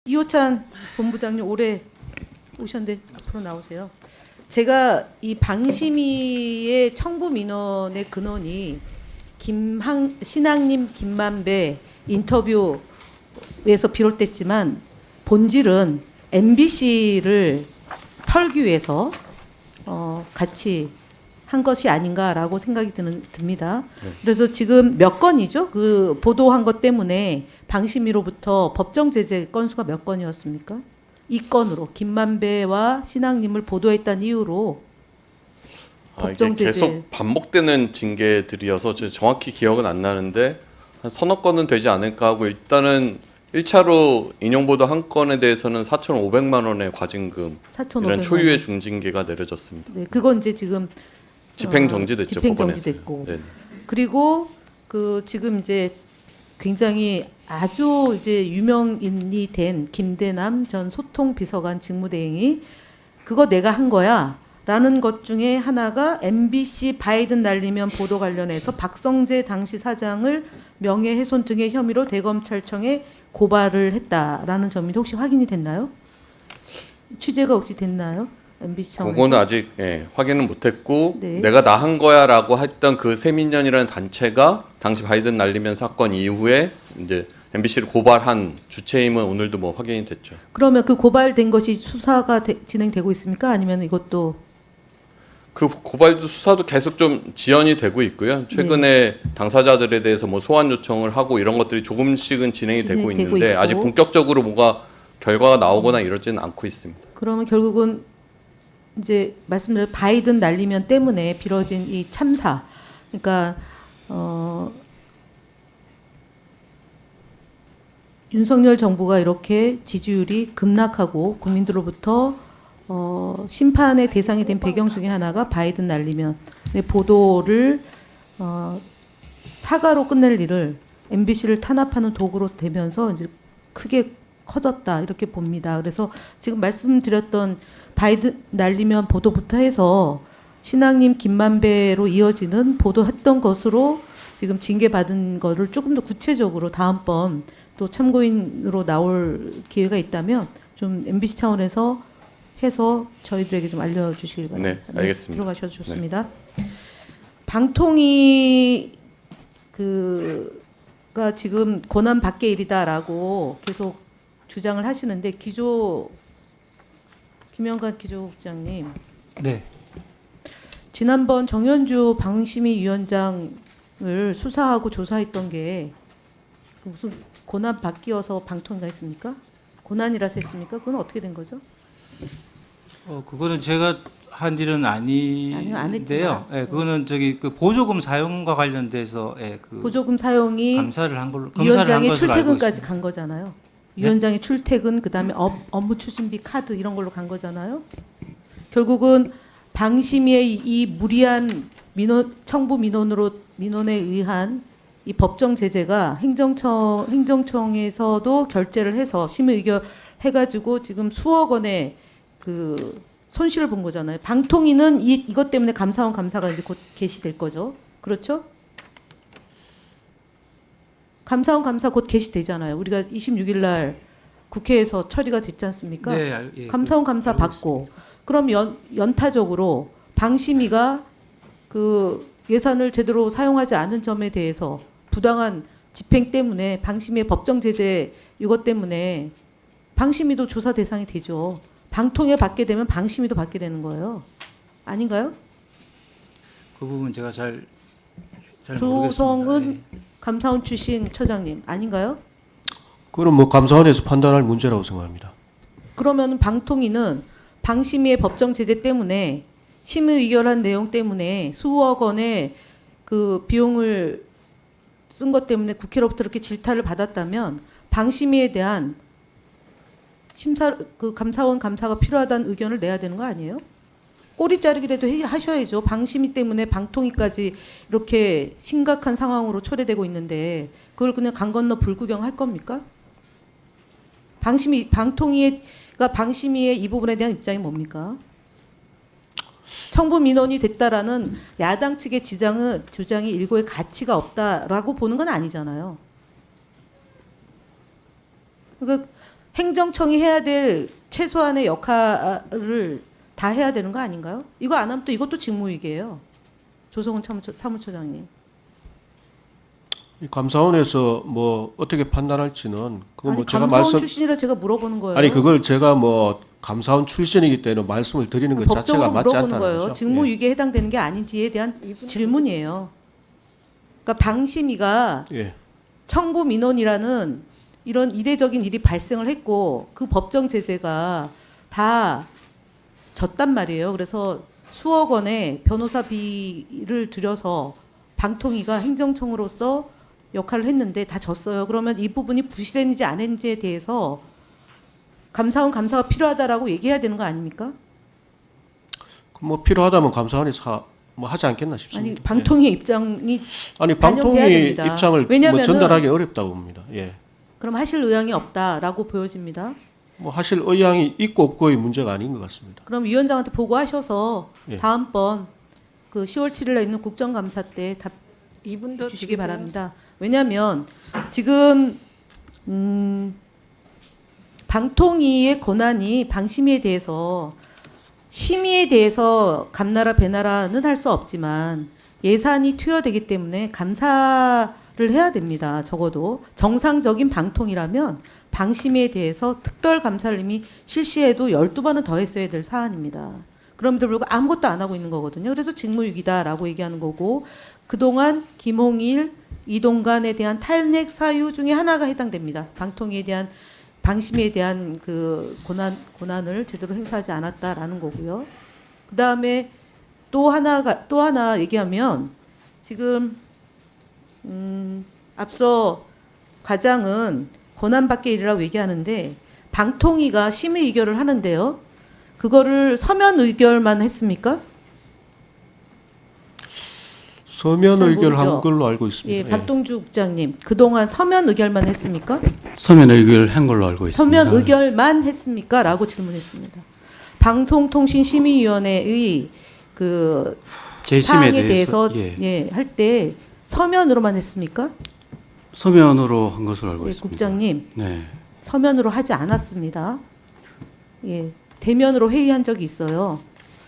이호찬 본부장님 올해 오셨는데 앞으로 나오세요. 제가 이 방심위의 청부 민원의 근원이 신앙님 김만배 인터뷰에서 비롯됐지만 본질은 MBC를 털기 위해서 같이 한 것이 아닌가라고 생각이 듭니다. 그래서 지금 몇 건이죠? 그 보도한 것 때문에 방심위로부터 법정 제재 건수가 몇 건이었습니까? 이 건으로 김만배와 신앙님을 보도했다는 이유로 법정 이게 제재. 계속 반복되는 징계들이어서 제가 정확히 기억은 안 나는데 한 서너 건은 되지 않을까 하고, 일단은 1차로 인용보도 한 건에 대해서는 4,500만 원의 과징금, 4,500만 이런 원. 초유의 중징계가 내려졌습니다. 네, 그건 이제 지금 집행정지됐죠. 집행정지됐고. 법원에서. 네. 그리고 그 지금 이제 굉장히 아주 이제 유명인이 된 김대남 전 소통비서관 직무대행이 그거 내가 한 거야라는 것 중에 하나가 MBC 바이든 날리면 보도 관련해서 박성재 당시 사장을 명예훼손 등의 혐의로 대검찰청에 고발을 했다라는 점이 혹시 확인이 됐나요? 취재가 혹시 됐나요? MBC 차원에서? 그거는 아직 확인은 못했고, 네. 내가 나 한 거야라고 했던 그 세민연이라는 단체가 당시 바이든 날리면 사건 이후에 이제 MBC를 고발한 주체임은 오늘도 뭐 확인이 됐죠. 그러면 그 고발된 것이 수사가 진행되고 있습니까? 아니면 이것도 그 고발도 수사도 계속 좀 지연이 되고 있고요. 최근에 당사자들에 대해서 뭐 소환 요청을 하고 이런 것들이 조금씩은 진행이 되고 진행되고 있는데 있고. 아직 본격적으로 뭐가 결과가 나오거나 이러지는 않고 있습니다. 그러면 결국은 이제 말씀드린 바이든 날리면 때문에 벌어진 이 참사, 그러니까 윤석열 정부가 이렇게 지지율이 급락하고 국민들로부터 심판의 대상이 된 배경 중에 하나가 바이든 날리면 보도를 사과로 끝낼 일을 MBC를 탄압하는 도구로 되면서 이제 크게 커졌다 이렇게 봅니다. 그래서 지금 말씀드렸던 바이든 날리면 보도부터 해서 신앙님 김만배로 이어지는 보도했던 것으로 지금 징계받은 거를 조금 더 구체적으로 다음번 또 참고인으로 나올 기회가 있다면 좀 MBC 차원에서 해서 저희들에게 좀 알려주시길 바랍니다. 네, 알겠습니다. 들어가셔도 좋습니다. 방통위 가 지금 권한 밖의 일이다라고 계속 주장을 하시는데 김영관 기조국장님, 네. 지난번 정현주 방심위 위원장을 수사하고 조사했던 게 무슨 권한 바뀌어서 방통위가 했습니까? 권한이라서 했습니까? 그건 어떻게 된 거죠? 그거는 제가 한 일은 아니요, 안 아닌데요. 했지만. 예, 그거는 저기 그 보조금 사용과 관련돼서 그 보조금 사용이 감사를 한 걸로 검사를 한 위원장의 것으로 알고 출퇴근까지 있습니다. 간 거잖아요. 네? 위원장의 출퇴근 그다음에 업무 추진비 카드 이런 걸로 간 거잖아요. 결국은 방심위의 이 무리한 청부 민원에 의한 이 법정 제재가 행정청에서도 결재를 해서 심의 의결 해가지고 지금 수억 원의 그 손실을 본 거잖아요. 방통위는 이것 때문에 감사원 감사가 이제 곧 개시될 거죠. 그렇죠? 감사원 감사 곧 개시되잖아요. 우리가 26일 날 국회에서 처리가 됐지 않습니까? 네, 예, 감사원 감사 알고 받고 그럼 연타적으로 방심위가 그 예산을 제대로 사용하지 않은 점에 대해서 부당한 집행 때문에 방심위의 법정 제재 이것 때문에 방심위도 조사 대상이 되죠. 방통위가 받게 되면 방심위도 받게 되는 거예요. 아닌가요? 그 부분 제가 잘 조성은 모르겠습니다. 감사원 출신 처장님 아닌가요? 그건 뭐 감사원에서 판단할 문제라고 생각합니다. 그러면 방통위는 방심위의 법정 제재 때문에 심의 의결한 내용 때문에 수억 원의 그 비용을 쓴 것 때문에 국회로부터 이렇게 질타를 받았다면 방심위에 대한 감사원 감사가 필요하다는 의견을 내야 되는 거 아니에요? 꼬리 자르기라도 하셔야죠. 방심위 때문에 방통위까지 이렇게 심각한 상황으로 초래되고 있는데 그걸 그냥 강 건너 불구경 할 겁니까? 방통위가 방심위의 이 부분에 대한 입장이 뭡니까? 청부 민원이 됐다라는 야당 측의 주장이 일고의 가치가 없다라고 보는 건 아니잖아요. 그러니까 행정청이 해야 될 최소한의 역할을 다 해야 되는 거 아닌가요? 이거 안 하면 또 이것도 직무유기예요. 조성훈 사무처장님. 이 감사원에서 뭐 어떻게 판단할지는 그건 아니 뭐 제가 감사원 말씀 출신이라 제가 물어보는 거예요. 아니 그걸 제가 뭐 감사원 출신이기 때문에 말씀을 드리는 것 자체가 법적으로 맞지 물어보는 않다는 거예요. 거죠. 예. 직무유기에 해당되는 게 아닌지에 대한 질문이에요. 그러니까 방심위가 예. 청구 민원이라는 이런 이례적인 일이 발생을 했고 그 법정 제재가 다 졌단 말이에요. 그래서 수억 원의 변호사비를 들여서 방통위가 행정청으로서 역할을 했는데 다 졌어요. 그러면 이 부분이 부실했는지 안 했는지에 대해서 감사원 감사가 필요하다라고 얘기해야 되는 거 아닙니까? 뭐 필요하다면 감사원에서 뭐 하지 않겠나 아니 싶습니다. 방통위의 입장이 예. 아니 반영돼야 방통위 됩니다. 입장을 뭐 왜냐면은 전달하기 어렵다고 봅니다. 예. 그럼 하실 의향이 없다라고 보여집니다. 뭐 하실 의향이 있고 없고의 문제가 아닌 것 같습니다. 그럼 위원장한테 보고하셔서 예. 다음번 그 10월 7일에 있는 국정감사 때 답 이분도 주시기 바랍니다. 왜냐하면 지금 방통위의 권한이 방심위에 대해서 심의에 대해서 감나라 배나라는 할 수 없지만 예산이 투여되기 때문에 감사를 해야 됩니다. 적어도 정상적인 방통이라면 방심위에 대해서 특별 감사를 이미 실시해도 12번은 더 했어야 될 사안입니다. 그럼에도 불구하고 아무것도 안 하고 있는 거거든요. 그래서 직무유기다라고 얘기하는 거고 그동안 김홍일, 이동관에 대한 탄핵 사유 중에 하나가 해당됩니다. 방통위에 대한 방심위에 대한 그 고난을 제대로 행사하지 않았다라는 거고요. 그 다음에 또 하나 얘기하면 지금 앞서 과장은 권한밖의 일이라고 얘기하는데 방통위가 심의 의결을 하는데요. 그거를 서면 의결만 했습니까? 서면 잘 의결한 모르죠. 걸로 알고 있습니다. 예, 박동주 국장님 그동안 서면 의결만 했습니까? 서면 의결한 걸로 알고 있습니다. 서면 의결만 했습니까? 라고 질문했습니다. 방송통신심의위원회의 그 재심에 사항에 대해서 예, 할 때 서면으로만 했습니까? 서면으로 한 것으로 알고 예, 있습니다. 국장님 네. 서면으로 하지 않았습니다. 예, 대면으로 회의한 적이 있어요.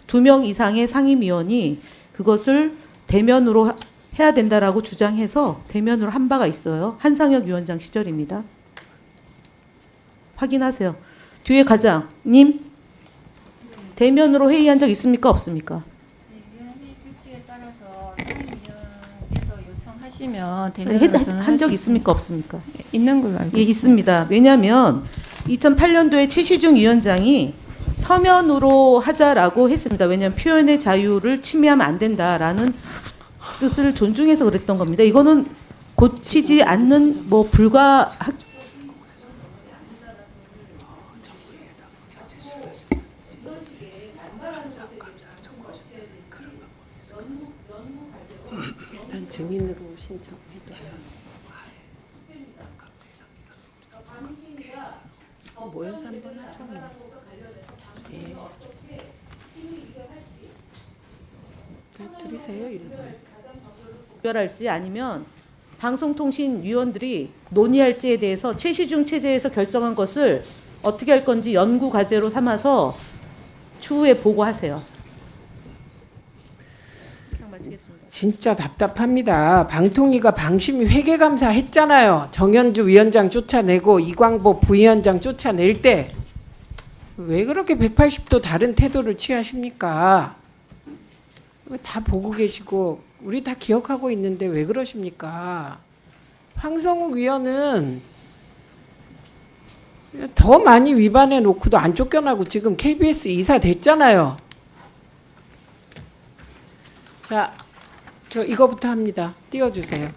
2명 이상의 상임위원이 그것을 대면으로 해야 된다라고 주장해서 대면으로 한 바가 있어요. 한상혁 위원장 시절입니다. 확인하세요. 뒤에 과장님 대면으로 회의한 적 있습니까? 없습니까? 네, 위원회 규칙에 따라서 상임위원회에서 요청하시면 대면으로서는 한 적 있습니까? 없습니까? 있는 걸로 알고 예, 있습니다. 왜냐하면 2008년도에 최시중 위원장이 서면으로 하자라고 했습니다. 왜냐하면 표현의 자유를 침해하면 안 된다라는 뜻을 존중해서 그랬던 겁니다. 이거는 고치지 않는 뭐 일단 증인으로 신청해도 모여서 한번 하죠. 예. 들으세요 이런. 의결할지 아니면 방송통신위원들이 논의할지에 대해서 최시중 체제에서 결정한 것을 어떻게 할 건지 연구 과제로 삼아서 추후에 보고하세요. 마치겠습니다. 진짜 답답합니다. 방통위가 방심위 회계감사 했잖아요. 정현주 위원장 쫓아내고 이광보 부위원장 쫓아낼 때 왜 그렇게 180도 다른 태도를 취하십니까? 다 보고 계시고 우리 다 기억하고 있는데 왜 그러십니까? 황성욱 위원은 더 많이 위반해 놓고도 안 쫓겨나고 지금 KBS 이사 됐잖아요. 자, 저 이거부터 합니다. 띄워주세요.